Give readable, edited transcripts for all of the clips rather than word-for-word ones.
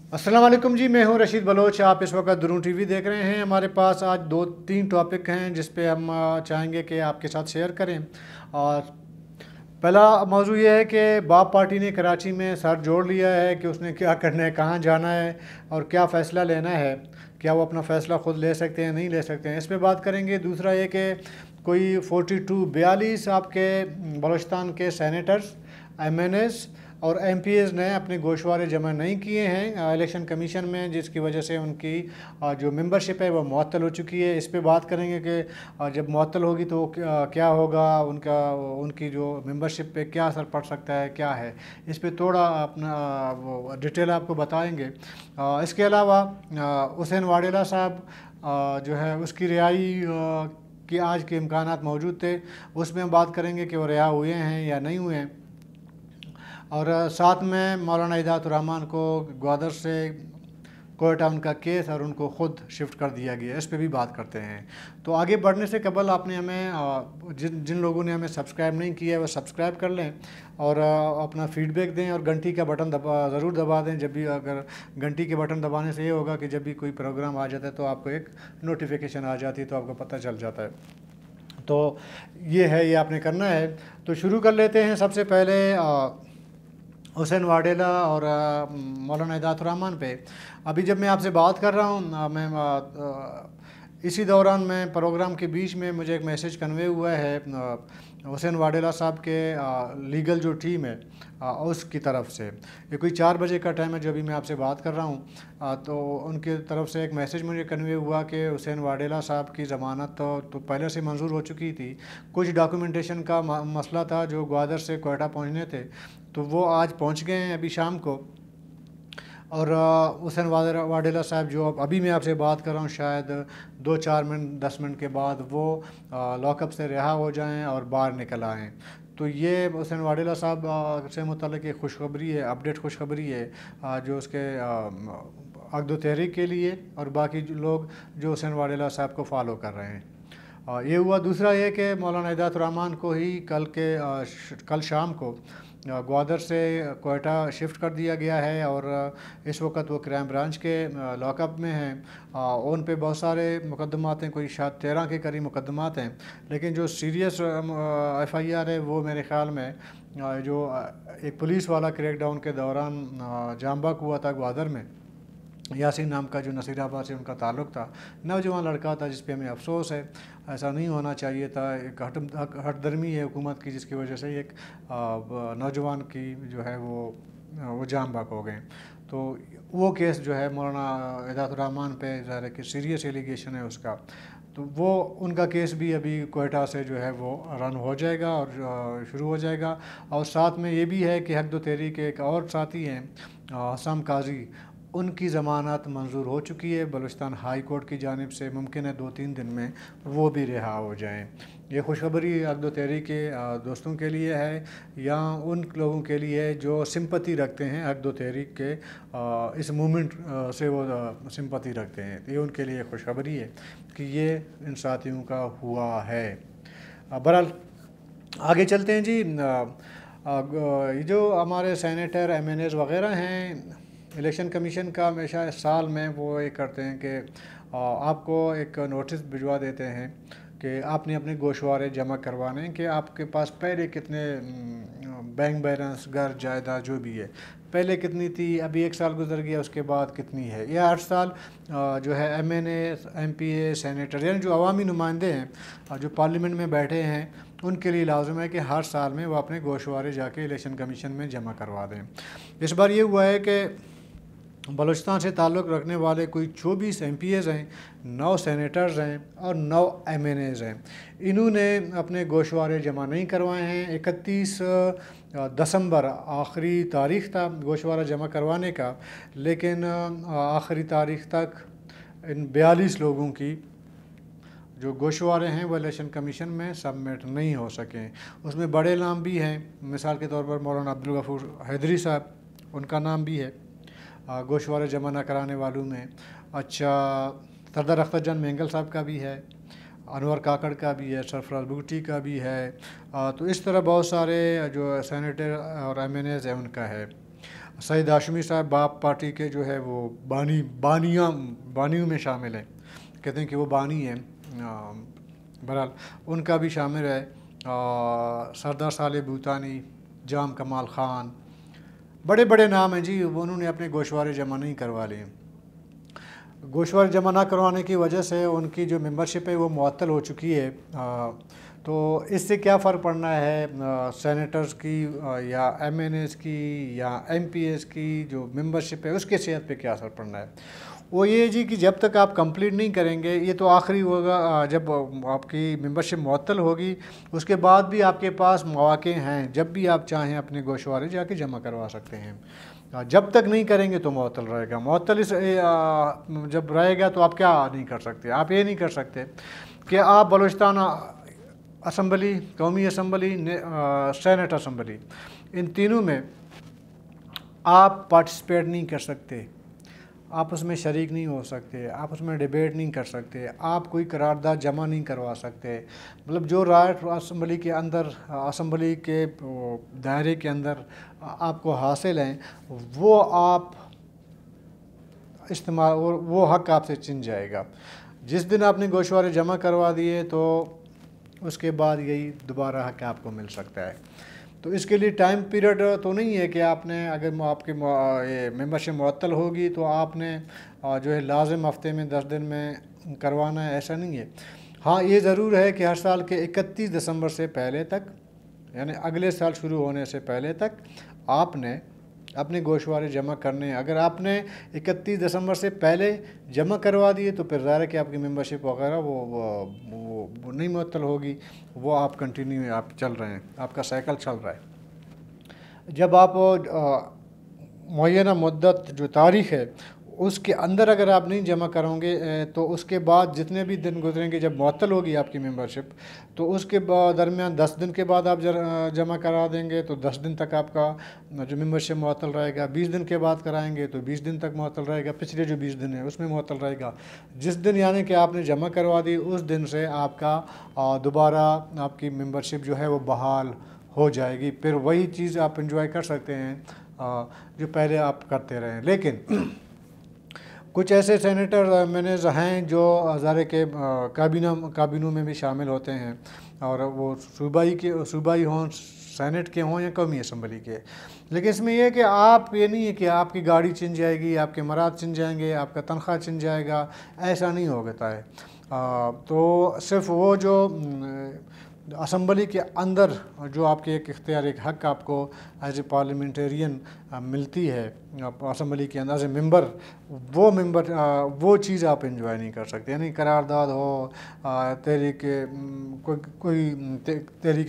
अस्सलाम वालेकुम जी, मैं हूं रशीद बलोच। आप इस वक्त दुरूं टीवी देख रहे हैं। हमारे पास आज 2-3 टॉपिक हैं जिस पे हम चाहेंगे कि आपके साथ शेयर करें। और पहला मौजू ये है कि बाप पार्टी ने कराची में सर जोड़ लिया है कि उसने क्या करना है, कहाँ जाना है और क्या फ़ैसला लेना है। क्या वो अपना फ़ैसला ख़ुद ले सकते हैं, नहीं ले सकते हैं, इस पे बात करेंगे। दूसरा ये कि कोई 42 आपके बलूचिस्तान के सेनेटर्स, एमएनएस और एमपीएस ने अपने गोशवारे जमा नहीं किए हैं इलेक्शन कमीशन में, जिसकी वजह से उनकी जो मेंबरशिप है वो मुअत्तल हो चुकी है। इस पे बात करेंगे कि जब मुअत्तल होगी तो क्या होगा, उनकी जो मेंबरशिप पे क्या असर पड़ सकता है, क्या है, इस पे थोड़ा अपना वो डिटेल आपको बताएंगे। इसके अलावा हुसैन वाडेला साहब जो है उसकी रिहाई कि आज के इम्कानात मौजूद थे, उसमें हम बात करेंगे कि वो रिहा हुए हैं या नहीं हुए हैं। और साथ में मौलाना हिदायतुर्रहमान को ग्वादर से कोयटा उनका केस और उनको ख़ुद शिफ्ट कर दिया गया, इस पे भी बात करते हैं। तो आगे बढ़ने से कबल आपने हमें जिन लोगों ने हमें सब्सक्राइब नहीं किया है वो सब्सक्राइब कर लें और अपना फ़ीडबैक दें और घंटी का बटन ज़रूर दबा दें। जब भी अगर घंटी के बटन दबाने से ये होगा कि जब भी कोई प्रोग्राम आ जाता है तो आपको एक नोटिफिकेशन आ जाती है, तो आपको पता चल जाता है। तो ये है, ये आपने करना है। तो शुरू कर लेते हैं। सबसे पहले हुसैन वाडेला और मौलाना हिदायतुर्रहमान पे अभी जब मैं आपसे बात कर रहा हूँ, मैं इसी दौरान मैं प्रोग्राम के बीच में मुझे एक मैसेज कन्वे हुआ है हुसैन वाडेला साहब के लीगल जो टीम है उसकी तरफ से। ये कोई 4 बजे का टाइम है जो अभी मैं आपसे बात कर रहा हूँ। तो उनकी तरफ से एक मैसेज मुझे कन्वे हुआ कि हुसैन वाडेला साहब की ज़मानत तो पहले से मंजूर हो चुकी थी। कुछ डॉक्यूमेंटेशन का मसला था जो ग्वादर से कोयटा पहुँचने थे, तो वो आज पहुँच गए हैं अभी शाम को। और हुसैन वाडेला साहब जो अभी मैं आपसे बात कर रहा हूँ, शायद 2-4 मिनट 10 मिनट के बाद वो लॉकअप से रिहा हो जाएं और बाहर निकल आएँ। तो ये हुसैन वाडेला साहब से मुतल्लिक़ एक खुशखबरी है, अपडेट खुशखबरी है जो उसके अक़्द व तहरीक के लिए और बाकी लोग जो हुसैन वाडेला साहब को फॉलो कर रहे हैं। ये हुआ। दूसरा ये कि मौलाना हिदायतुर्रहमान को ही कल शाम को ग्वादर से कोयटा शिफ्ट कर दिया गया है और इस वक्त वो क्राइम ब्रांच के लॉकअप में हैं। उन पे बहुत सारे मुकदमात हैं, कोई शायद 13 के करीब मुकदमात हैं, लेकिन जो सीरियस एफआईआर है वो मेरे ख़्याल में जो एक पुलिस वाला क्रैकडाउन के दौरान जामबाग हुआ था ग्वादर में, यासीन नाम का जो नसीराबाद से उनका ताल्लुक़ था, नौजवान लड़का था, जिस पे हमें अफसोस है। ऐसा नहीं होना चाहिए था। एक हटदर्मी है हुकूमत की, जिसकी वजह से एक नौजवान की जो है वो जाम बाक हो गए। तो वो केस जो है मौलाना हिदायतुर्रहमान पे ज़ाहिर है कि सीरियस एलिगेशन है उसका, तो वो उनका केस भी अभी कोयटा से जो है वो रन हो जाएगा और शुरू हो जाएगा। और साथ में ये भी है कि हक़ व तहरीक के एक और साथी हैं हसन काजी, उनकी ज़मानत मंजूर हो चुकी है बलूचिस्तान हाई कोर्ट की जानिब से। मुमकिन है 2-3 दिन में वो भी रिहा हो जाएं। ये खुशखबरी हक़ व तहरीक के दोस्तों के लिए है या उन लोगों के लिए है जो सिंपति रखते हैं हक़ व तहरीक के इस मूवमेंट से वो सिंपति रखते हैं। तो ये उनके लिए खुशखबरी है कि ये इन साथियों का हुआ है। बहरहाल आगे चलते हैं जी। ये जो हमारे सेनेटर, एमएनएस वग़ैरह हैं, इलेक्शन कमीशन का हमेशा साल में वो ये करते हैं कि आपको एक नोटिस भिजवा देते हैं कि आपने अपने गोशवारे जमा करवाने हैं कि आपके पास पहले कितने बैंक बैलेंस, घर जायदाद जो भी है पहले कितनी थी, अभी 1 साल गुजर गया उसके बाद कितनी है। या हर साल जो है एमएनए, एमपीए, सेनेटर यानी जो अवामी नुमाइंदे हैं जो पार्लियामेंट में बैठे हैं, उनके लिए लाजम है कि हर साल में वो अपने गोशवारे जाके इलेक्शन कमीशन में जमा करवा दें। इस बार ये हुआ है कि बलूचिस्तान से ताल्लुक़ रखने वाले कोई 24 एमपीएस हैं, 9 सेनेटर्स हैं और 9 एमएनएस हैं। इन्होंने अपने गोशवारे जमा नहीं करवाए हैं। 31 दिसंबर आखिरी तारीख़ था गोशवारा जमा करवाने का, लेकिन आखिरी तारीख़ तक इन 42 लोगों की जो गोशवारे हैं वो इलेक्शन कमीशन में सबमिट नहीं हो सके। उसमें बड़े नाम भी हैं, मिसाल के तौर पर मौलाना अब्दुल गफूर हैदरी साहब, उनका नाम भी है गोशवारे जमा न कराने वालों में। अच्छा, सरदार अख्तर जान मेंगल साहब का भी है, अनवर काकड़ का भी है, सरफराज भुगटी का भी है। तो इस तरह बहुत सारे जो सेनेटर और एमएनएस हैं उनका है। सईद हाशमी साहब बाप पार्टी के जो है वो बानियों में शामिल हैं, कहते हैं कि वो बानी हैं। बहरहाल उनका भी शामिल है। सरदार साले भूतानी, जाम कमाल ख़ान, बड़े बड़े नाम हैं जी। उन्होंने अपने गोशवारे जमा नहीं करवा लिए। गोशवारे जमा ना करवाने की वजह से उनकी जो मेंबरशिप है वो मुअत्तल हो चुकी है। तो इससे क्या फ़र्क पड़ना है सेनेटर्स की या एमएनएस की या एमपीएस की जो मेंबरशिप है उसके सेहत पे क्या असर पड़ना है? वो ये जी कि जब तक आप कंप्लीट नहीं करेंगे, ये तो आखिरी होगा जब आपकी मेंबरशिप मुअत्तल होगी, उसके बाद भी आपके पास मौक़े हैं, जब भी आप चाहें अपने गोशवारे जाके जमा करवा सकते हैं। जब तक नहीं करेंगे तो मुअत्तल रहेगा। मुअत्तल जब रहेगा तो आप क्या नहीं कर सकते? आप ये नहीं कर सकते कि आप बलूचिस्तान असम्बली, कौमी असम्बली, सेनेट असम्बली, इन तीनों में आप पार्टिसिपेट नहीं कर सकते, आप उसमें शरीक नहीं हो सकते, आप उसमें डिबेट नहीं कर सकते, आप कोई करारदाद जमा नहीं करवा सकते। मतलब जो राय असम्बली के अंदर, असम्बली के दायरे के अंदर आपको हासिल हैं वो आप इस्तेमाल, वो हक़ आपसे छिन जाएगा। जिस दिन आपने गोशवारे जमा करवा दिए तो उसके बाद यही दोबारा हक़ आपको मिल सकता है। तो इसके लिए टाइम पीरियड तो नहीं है कि आपने, अगर आपकी ये मेंबरशिप मुअत्तल होगी तो आपने जो है लाज़िम हफ़्ते में 10 दिन में करवाना है, ऐसा नहीं है। हाँ, ये ज़रूर है कि हर साल के 31 दिसंबर से पहले तक, यानी अगले साल शुरू होने से पहले तक आपने अपने गोशवारे जमा करने। अगर आपने 31 दिसंबर से पहले जमा करवा दिए तो फिर ज़ाहिर है कि आपकी मेंबरशिप वगैरह वो नहीं मुअत्तल होगी, वो आप कंटिन्यू आप चल रहे हैं, आपका साइकिल चल रहा है। जब आप मुअय्यना मुद्दत जो तारीख़ है उसके अंदर अगर आप नहीं जमा करोगे तो उसके बाद जितने भी दिन गुजरेंगे, जब मुअत्तल होगी आपकी मेंबरशिप, तो उसके दरमियान 10 दिन के बाद आप जमा करा देंगे तो 10 दिन तक आपका जो मेंबरशिप मुअत्तल रहेगा। 20 दिन के बाद कराएंगे तो 20 दिन तक मुअत्तल रहेगा, पिछले जो 20 दिन है उसमें मुअत्तल रहेगा। जिस दिन यानी कि आपने जमा करवा दी उस दिन से आपका दोबारा आपकी मेंबरशिप जो है वो बहाल हो जाएगी। फिर वही चीज़ आप इंजॉय कर सकते हैं जो पहले आप करते रहे। लेकिन कुछ ऐसे सेनेटर एमएनएस हैं जो हज़ारे के काबीनों में भी शामिल होते हैं, और वो सूबाई हों, सेनेट के हों या कौमी असम्बली के। लेकिन इसमें यह है कि आप, ये नहीं है कि आपकी गाड़ी छिन जाएगी, आपके मराद छिन जाएंगे, आपका तनख्वाह छिन जाएगा, ऐसा नहीं होता है। तो सिर्फ वो जो असम्बली के अंदर जो आपके एक इख्तियार, एक हक़ आपको एज ए पार्लियामेंटेरियन मिलती है असम्बली के अंदर एज ए मेंबर, वो चीज़ आप एंजॉय नहीं कर सकते। यानी करारदाद हो, तहरीकी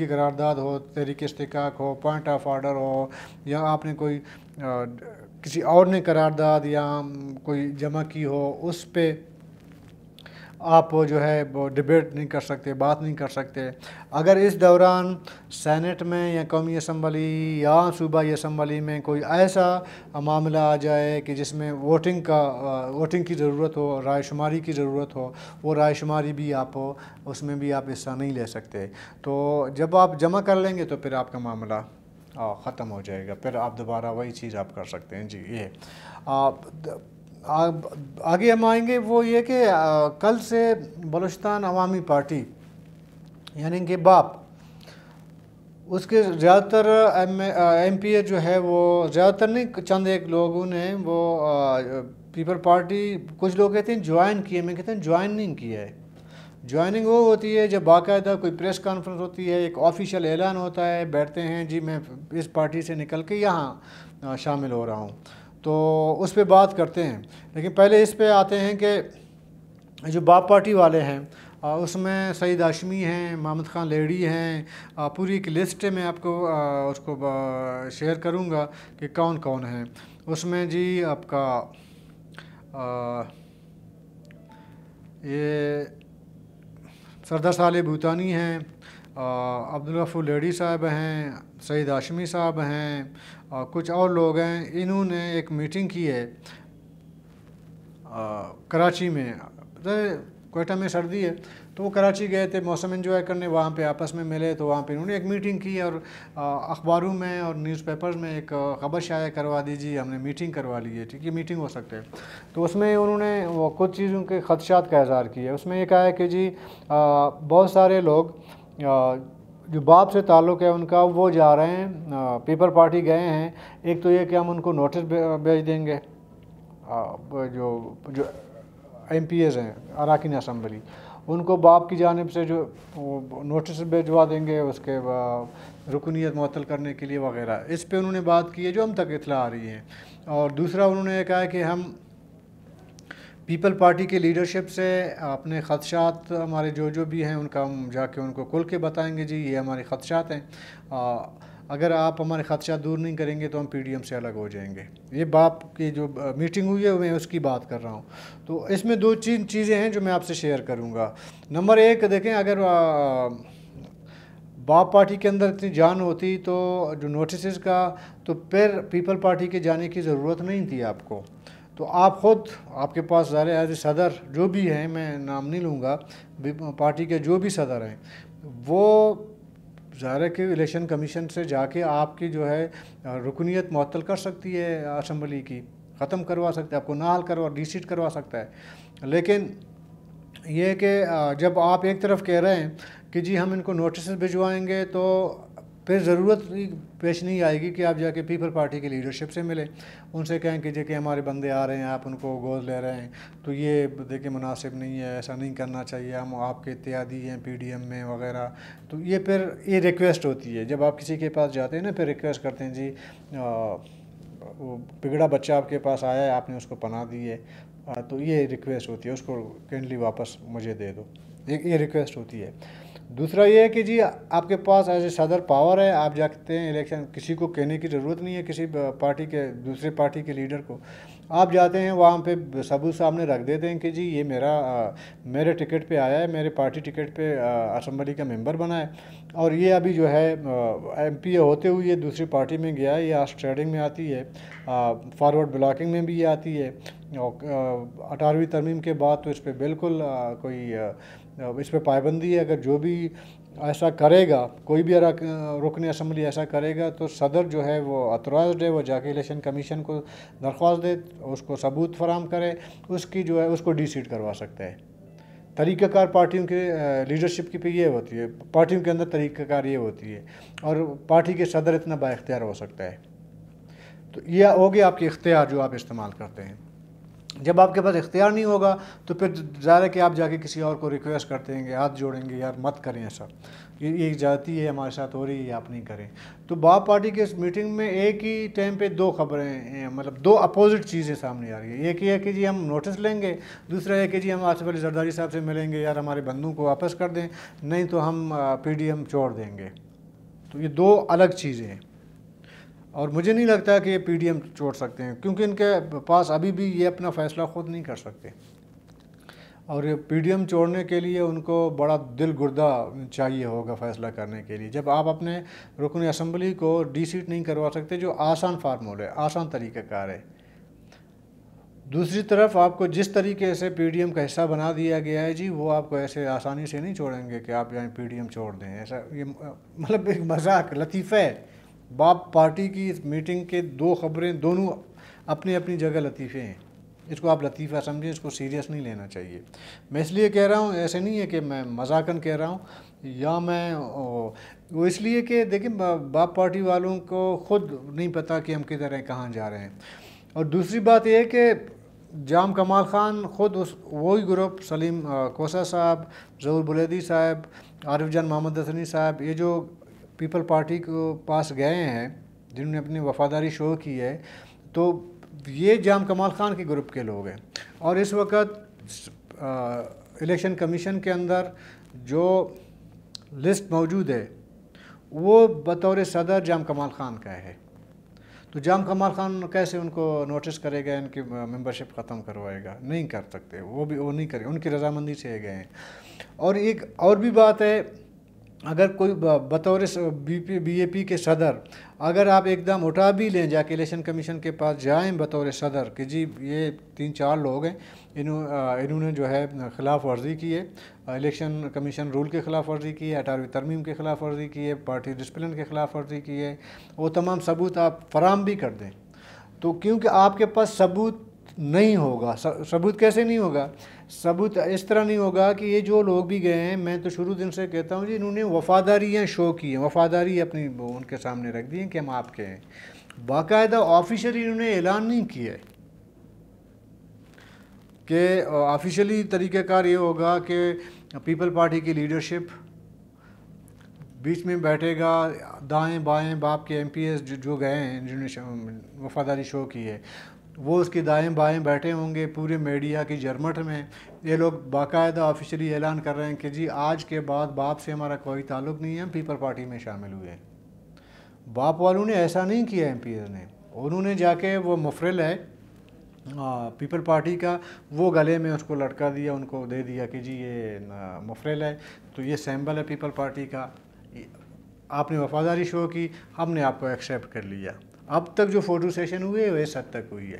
करारदाद हो, तहरीक इस्तिकाक हो, पॉइंट ऑफ आर्डर हो, या आपने कोई किसी और ने करारदाद या कोई जमा की हो, उस पे आप जो है वो डिबेट नहीं कर सकते, बात नहीं कर सकते। अगर इस दौरान सेनेट में या कौमी असम्बली या सूबाई असम्बली में कोई ऐसा मामला आ जाए कि जिसमें वोटिंग की ज़रूरत हो, राय शुमारी की ज़रूरत हो, वो राय शुमारी भी आप उसमें भी आप हिस्सा नहीं ले सकते। तो जब आप जमा कर लेंगे तो फिर आपका मामला ख़त्म हो जाएगा, फिर आप दोबारा वही चीज़ आप कर सकते हैं। जी, ये आगे हम आएंगे वो ये कि कल से बलूचिस्तान अवामी पार्टी यानी कि बाप, उसके ज़्यादातर एमपीए जो है वो, ज़्यादातर नहीं, चंद एक लोगों ने वो पीपल पार्टी, कुछ लोग कहते हैं ज्वाइन किए, मैं कहते हैं ज्वाइन नहीं किया है। ज्वाइनिंग वो होती है जब बाकायदा कोई प्रेस कॉन्फ्रेंस होती है, एक ऑफिशियल ऐलान होता है, बैठते हैं जी मैं इस पार्टी से निकल के यहाँ शामिल हो रहा हूँ, तो उस पर बात करते हैं। लेकिन पहले इस पे आते हैं कि जो बाप पार्टी वाले हैं उसमें सईद हाशमी हैं, मोहम्मद ख़ान लेडी हैं, पूरी एक लिस्ट मैं आपको उसको शेयर करूँगा कि कौन कौन हैं उसमें। जी आपका ये सरदार साले भूतानी हैं, अब्दुल गफूर लेडी साहब हैं, सईद हाशमी साहब हैं, और कुछ और लोग हैं। इन्होंने एक मीटिंग की है कराची में। कोयटा में सर्दी है तो वो कराची गए थे मौसम एंजॉय करने, वहाँ पे आपस में मिले तो वहाँ पे उन्होंने एक मीटिंग की और अखबारों में और न्यूज़पेपर्स में एक ख़बर शाया करवा दीजिए हमने मीटिंग करवा ली है, ठीक है मीटिंग हो सकते हैं। तो उसमें उन्होंने वो कुछ चीज़ों के खदशात का इज़हार किया। उसमें ये कहा है कि जी बहुत सारे लोग जो बाप से ताल्लुक़ है उनका वो जा रहे हैं पीपल पार्टी गए हैं। एक तो ये कि हम उनको नोटिस भेज देंगे, जो MPs हैं अरकान असम्बली, उनको बाप की जानिब से जो नोटिस भिजवा देंगे उसके रुकनीत मुअत्तल करने के लिए वगैरह। इस पे उन्होंने बात की है जो हम तक इत्तला आ रही है। और दूसरा उन्होंने कहा कि हम पीपल पार्टी के लीडरशिप से अपने ख़दशात हमारे जो भी हैं उनका हम जाके उनको खुल के बताएंगे जी ये हमारे ख़दशात हैं, अगर आप हमारे ख़दशात दूर नहीं करेंगे तो हम PDM से अलग हो जाएंगे। ये बाप की जो मीटिंग हुई है मैं उसकी बात कर रहा हूँ। तो इसमें दो चीज़ें हैं जो मैं आपसे शेयर करूँगा। नंबर एक, देखें अगर बाप पार्टी के अंदर इतनी जान होती तो जो नोटिस का तो फिर पीपल पार्टी के जाने की ज़रूरत नहीं थी आपको। तो आप ख़ुद आपके पास ज़ाहिर एज सदर जो भी हैं, मैं नाम नहीं लूँगा, पार्टी के जो भी सदर हैं वो ज़ाहिर है कि इलेक्शन कमीशन से जाके आपकी जो है रुकनीत मुअत्तल कर सकती है, असम्बली की ख़त्म करवा सकता है, आपको नाल करवा डिसीट करवा सकता है। लेकिन ये कि जब आप एक तरफ कह रहे हैं कि जी हम इनको नोटिस भिजवाएंगे तो फिर ज़रूरत पेश नहीं आएगी कि आप जाके पीपल पार्टी की लीडरशिप से मिलें, उनसे कहें कि देखिए हमारे बंदे आ रहे हैं, आप उनको गोद ले रहे हैं तो ये देखिए मुनासिब नहीं है, ऐसा नहीं करना चाहिए, हम आपके इत्यादी हैं PDM में वगैरह। तो ये फिर ये रिक्वेस्ट होती है जब आप किसी के पास जाते हैं ना, फिर रिक्वेस्ट करते हैं जी वो बिगड़ा बच्चा आपके पास आया है, आपने उसको पनाह दी है, तो ये रिक्वेस्ट होती है, उसको काइंडली वापस मुझे दे दो, ये रिक्वेस्ट होती है। दूसरा ये है कि जी आपके पास एज ए सदर पावर है, आप जाते हैं इलेक्शन, किसी को कहने की ज़रूरत नहीं है, किसी पार्टी के दूसरे पार्टी के लीडर को, आप जाते हैं वहाँ पे सबूत सामने रख देते हैं कि जी ये मेरे टिकट पे आया है, मेरे पार्टी टिकट पे असम्बली का मेंबर बना है और ये अभी जो है MP होते हुए ये दूसरी पार्टी में गया है, ये आर्स ट्रेडिंग में आती है, फॉरवर्ड ब्लॉकिंग में भी ये आती है। 18वीं तरमीम के बाद तो इस पर बिल्कुल इस पर पाबंदी है। अगर जो भी ऐसा करेगा, कोई भी रुकन असम्बली ऐसा करेगा तो सदर जो है वो अतराज़ है, वो जाके इलेक्शन कमीशन को दरख्वास्त दे, उसको सबूत फराम करे, उसकी जो है उसको डिसीट करवा सकता है। तरीक़ाकार पार्टियों के लीडरशिप की पे ये होती है, पार्टियों के अंदर तरीक़ाकार ये होती है और पार्टी के सदर इतना बाइख्तियार हो सकता है। तो ये हो गया आपके इख्तियार जो आप इस्तेमाल करते हैं। जब आपके पास इख्तियार नहीं होगा तो फिर ज़ाहिर है कि आप जाके किसी और को रिक्वेस्ट करते हैं, हाथ जोड़ेंगे, यार मत करें ऐसा, ये जाती है हमारे साथ हो रही है, आप नहीं करें। तो बाप पार्टी के इस मीटिंग में एक ही टाइम पे दो खबरें, मतलब दो अपोजिट चीज़ें सामने आ रही है। एक ये है कि जी हम नोटिस लेंगे, दूसरा है कि जी हम आसिफ अली जरदारी साहब से मिलेंगे, यार हमारे बंदों को वापस कर दें, नहीं तो हम PDM छोड़ देंगे। तो ये दो अलग चीज़ें हैं और मुझे नहीं लगता कि ये PDM छोड़ सकते हैं, क्योंकि इनके पास अभी भी ये अपना फ़ैसला ख़ुद नहीं कर सकते और ये PDM छोड़ने के लिए उनको बड़ा दिल गुर्दा चाहिए होगा फ़ैसला करने के लिए। जब आप अपने रुकन असम्बली को डिसीट नहीं करवा सकते, जो आसान फार्मूला है, आसान तरीक़ाकार है। दूसरी तरफ आपको जिस तरीके से PDM का हिस्सा बना दिया गया है जी, वो आपको ऐसे आसानी से नहीं छोड़ेंगे कि आप यहाँ PDM छोड़ दें। ऐसा ये मतलब एक मजाक लतीफ़ा है। बाप पार्टी की इस मीटिंग के दो खबरें दोनों अपनी अपनी जगह लतीफ़े हैं, इसको आप लतीफ़ा समझें, इसको सीरियस नहीं लेना चाहिए। मैं इसलिए कह रहा हूँ, ऐसे नहीं है कि मैं मजाकन कह रहा हूँ या मैं वो इसलिए कि देखिए बाप पार्टी वालों को ख़ुद नहीं पता कि हम किधर हैं, कहाँ जा रहे हैं। और दूसरी बात यह है कि जाम कमाल ख़ान ख़ुद वही ग्रुप, सलीम कोसा साहब, ज़हूर बुलैदी साहब, आरिफ जान मोहम्मद हसनी साहब, ये जो पीपल पार्टी को पास गए हैं जिन्होंने अपनी वफ़ादारी शो की है, तो ये जाम कमाल ख़ान के ग्रुप के लोग हैं। और इस वक्त इलेक्शन कमीशन के अंदर जो लिस्ट मौजूद है वो बतौर सदर जाम कमाल ख़ान का है। तो जाम कमाल ख़ान कैसे उनको नोटिस करेगा, इनकी मेंबरशिप ख़त्म करवाएगा? नहीं कर सकते, वो नहीं करें, उनकी रजामंदी से गए हैं। और एक और भी बात है اگر کوئی بطور بی اے پی کے صدر اگر آپ ایک دم اٹھا بھی لیں، جا کے الیکشن کمیشن کے پاس جائیں بطور صدر کہ جی یہ 3-4 لوگ ہیں، انہوں نے جو ہے خلاف ورزی کی ہے، الیکشن کمیشن رول کے خلاف ورزی کی ہے، 18ویں ترمیم کے خلاف ورزی کی ہے، پارٹی ڈسپلن کے خلاف ورزی کی ہے، وہ تمام ثبوت آپ فراہم بھی کر دیں، تو کیونکہ آپ کے پاس ثبوت نہیں ہوگا، ثبوت کیسے نہیں ہوگا؟ ثبوت اس طرح نہیں ہوگا کہ یہ جو لوگ بھی گئے ہیں، میں تو شروع دن سے کہتا ہوں جی انہوں نے وفاداریاں شو کی ہیں، وفاداری اپنی ان کے سامنے رکھ دی ہیں کہ ہم آپ کے ہیں، باقاعدہ آفیشلی انہوں نے اعلان نہیں کیا ہے کہ آفیشلی طریقہ کار یہ ہوگا کہ پیپل پارٹی کی لیڈرشپ بیچ میں بیٹھے گا، دائیں بائیں باپ کے ایم پی ایس جو گئے ہیں جنہوں نے وفاداری شو کی ہے وہ اس کی دائیں بائیں بیٹھے ہوں گے پورے میڈیا کی جرمٹ میں، یہ لوگ باقاعدہ آفیشلی اعلان کر رہے ہیں کہ جی آج کے بعد باپ سے ہمارا کوئی تعلق نہیں ہے، ہم پیپل پارٹی میں شامل ہوئے ہیں۔ باپ والوں نے ایسا نہیں کیا، ایم پی ایس نے، انہوں نے جا کے وہ مفرل ہے پیپل پارٹی کا وہ گلے میں اس کو لٹکا دیا، ان کو دے دیا کہ جی یہ مفرل ہے، تو یہ سیمبل ہے پیپل پارٹی کا، آپ نے وفاداری شو کی، ہم نے آپ کو ایکسیپٹ کر لیا۔ اب تک جو فوٹو سیشن ہوئے وہ اس حد تک ہوئی ہے،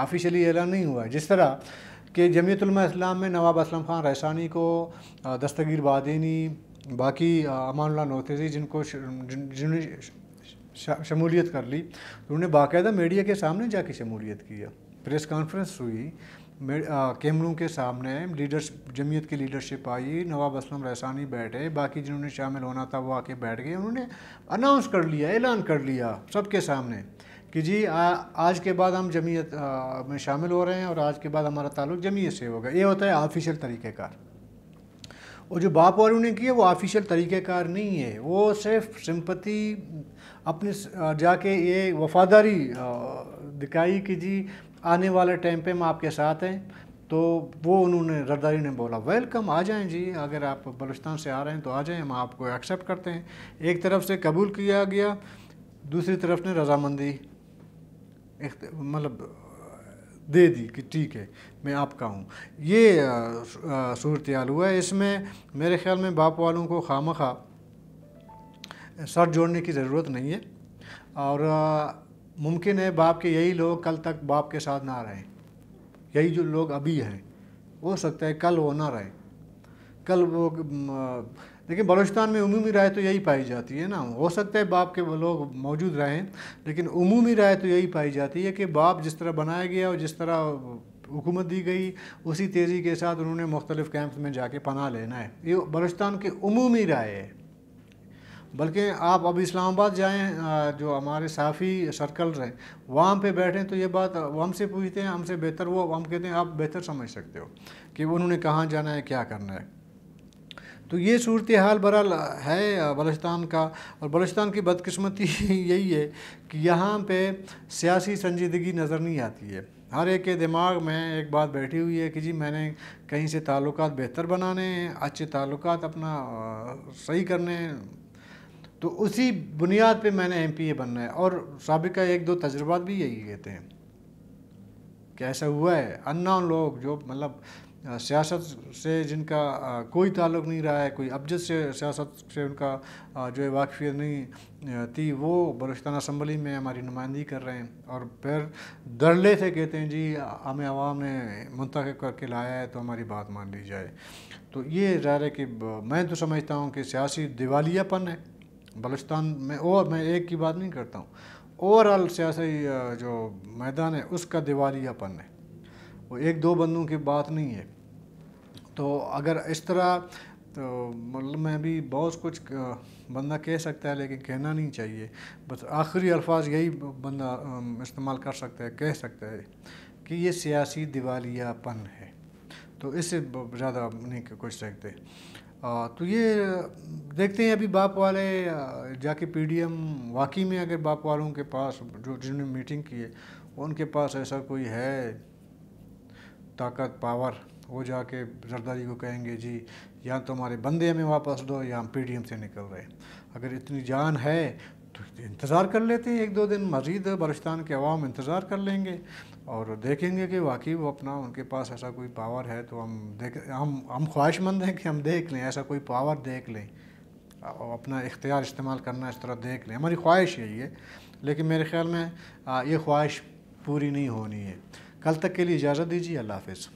آفیشلی اعلان نہیں ہوا ہے۔ جس طرح کہ جمعیت علماء اسلام میں نواب اسلم خان رحسانی کو، دستگیر بادینی، باقی امان اللہ نوتیزی جنہوں نے شمولیت کر لی، انہوں نے باقاعدہ میڈیا کے سامنے جا کے شمولیت کیا، پریس کانفرنس ہوئی کیمروں کے سامنے، جمعیت کی لیڈرشپ آئی، نواب اسلم رحسانی بیٹھے، باقی جنہوں نے شامل ہونا تھا وہ آ کے بیٹھ گئے، انہوں نے اناؤنس کر لیا، اعلان کر لیا سب کے سامنے کہ جی آج کے بعد ہم جمعیت میں شامل ہو رہے ہیں اور آج کے بعد ہمارا تعلق جمعیت سے ہوگا۔ یہ ہوتا ہے آفیشیل طریقہ کار، اور جو باپ والوں نے کیا وہ آفیشیل طریقہ کار نہیں ہے، وہ صرف سمپتی اپنے جا کے یہ وفاداری دکھائی کہ جی آنے والے ٹائم پہ ہم آپ کے ساتھ ہیں، تو وہ انہوں نے زرداری نے بولا ویلکم، آ جائیں جی، اگر آپ بلوچستان سے آ رہے ہیں تو آ جائیں، ہم آپ کو ایکسیپٹ کرتے ہیں۔ ایک طرف سے قبول کیا گیا، دوسری طرف نے رضامندی مطلب دے دی کہ ٹھیک ہے میں آپ کا ہوں۔ یہ صورتحال ہوا ہے، اس میں میرے خیال میں باپ والوں کو خواہ سر جوڑنے کی ضرورت نہیں ہے، اور ممکن ہے باپ کے یہی لوگ کل تک باپ کے ساتھ نہ رہیں، یہی جو لوگ ابھی ہیں ہو سکتا ہے کل وہ نہ رہیں، کل وہ لیکن بلوچستان میں عمومی رائے تو یہی پائی جاتی ہے نا، ہو سکتا ہے باپ کے وہ لوگ موجود رہیں، لیکن عمومی رائے تو یہی پائی جاتی ہے کہ باپ جس طرح بنایا گیا اور جس طرح حکومت دی گئی اسی تیزی کے ساتھ انہوں نے مختلف کیمپس میں جا کے پناہ لینا ہے، یہ بلوچستان کی عمومی رائے ہے۔ بلکہ آپ اب اسلام آباد جائیں، جو ہمارے صحافی سرکلز ہیں وہاں پہ بیٹھیں تو یہ بات وہ ہم سے پوچھتے ہیں، ہم سے بہتر وہ ہم کہتے ہیں آپ بہتر سمجھ سکتے ہو کہ انہوں نے کہاں جانا ہے کیا کرنا ہے۔ تو یہ صورتحال برحال ہے بلوچستان کا، اور بلوچستان کی بدقسمتی یہی ہے کہ یہاں پہ سیاسی سنجیدگی نظر نہیں آتی ہے، ہر ایک کے دماغ میں ایک بات بیٹھی ہوئی ہے کہ جی میں نے کہیں سے تعلقات بہتر بنانے ہیں، اچھے تعلقات اپنا صحیح کرنے ہیں، تو اسی بنیاد پہ میں نے ایم پی اے بننا ہے، اور سابقہ 1-2 تجربات بھی یہی کہتے ہیں کہ ایسا ہوا ہے، اننون لوگ جو مطلب سیاست سے جن کا کوئی تعلق نہیں رہا ہے، کوئی ابجد سے سیاست سے ان کا جو ہے واقفیت نہیں تھی، وہ بلوچستان اسمبلی میں ہماری نمائندگی کر رہے ہیں، اور پھر دھڑلے سے کہتے ہیں جی ہمیں عوام نے منتخب کر کے لایا ہے تو ہماری بات مان لی جائے۔ تو یہ ظاہر ہے کہ میں تو سمجھتا ہوں کہ سیاسی دیوالیہ پن ہے بلوچستان میں، اور میں ایک کی بات نہیں کرتا ہوں، اوور آل سیاسی جو میدان ہے اس کا دیوالیہ پن ہے، وہ 1-2 بندوں کی بات نہیں ہے۔ تو اگر اس طرح تو مطلب میں بھی بہت کچھ بندہ کہہ سکتا ہے لیکن کہنا نہیں چاہیے، بس آخری الفاظ یہی بندہ استعمال کر سکتا ہے، کہہ سکتا ہے کہ یہ سیاسی دیوالیہ پن ہے، تو اس سے زیادہ نہیں کچھ سکتے۔ تو یہ دیکھتے ہیں ابھی باپ والے جا کے پی ڈی ایم واقعی میں اگر باپ والوں کے پاس جنہوں نے میٹنگ کی ہے ان کے پاس ایسا کوئی ہے طاقت پاور، وہ جا کے زرداری کو کہیں گے جی یا تو ہمارے بندے ہمیں واپس دو یا ہم پی ڈی ایم سے نکل رہے ہیں، اگر اتنی جان ہے تو انتظار کر لیتے ہیں 1-2 دن مزید، بلوچستان کے عوام انتظار کر لیں گے اور دیکھیں گے کہ واقعی وہ اپنا ان کے پاس ایسا کوئی پاور ہے، تو ہم خواہش مند ہیں کہ ہم دیکھ لیں، ایسا کوئی پاور دیکھ لیں اپنا اختیار استعمال کرنا اس طرح دیکھ لیں. ہماری خواہش یہی ہے، لیکن میرے خیال میں یہ خواہش پوری نہیں ہونی ہے. کل تک کے لیے اجازت دیجیے. اللہ حافظ.